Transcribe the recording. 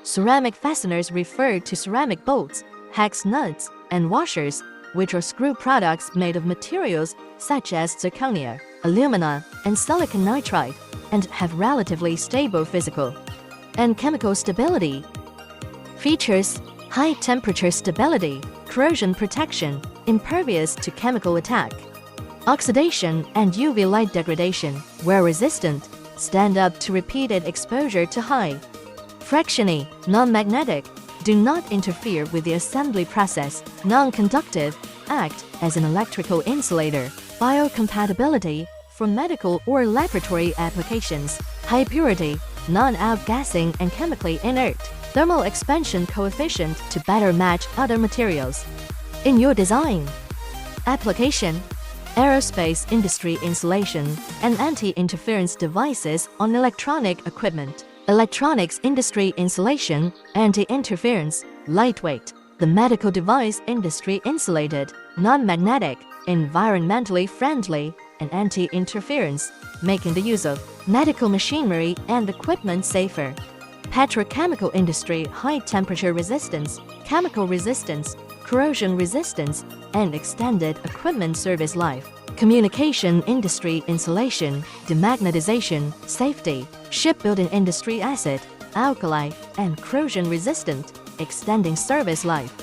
Ceramic fasteners refer to ceramic bolts, hex nuts, and washers, which are screw products made of materials such as zirconia, alumina, and silicon nitride, and have relatively stable physical and chemical stability. Features: high temperature stability, corrosion protection, impervious to chemical attack, oxidation and UV light degradation, wear resistant, stand up to repeated exposure to high frictiony, non-magnetic, do not interfere with the assembly process, non-conductive, act as an electrical insulator, biocompatibility for medical or laboratory applications, high purity, non-outgassing and chemically inert, thermal expansion coefficient to better match other materials in your design. Application: aerospace industry insulation and anti-interference devices on electronic equipment. Electronics industry insulation, anti-interference, lightweight. The medical device industry insulated, non-magnetic, environmentally friendly, and anti-interference, making the use of medical machinery and equipment safer. Petrochemical industry high temperature resistance, chemical resistance, corrosion resistance, and extended equipment service life. Communication industry insulation, demagnetization, safety. Shipbuilding industry acid, alkali, and corrosion resistant, extending service life.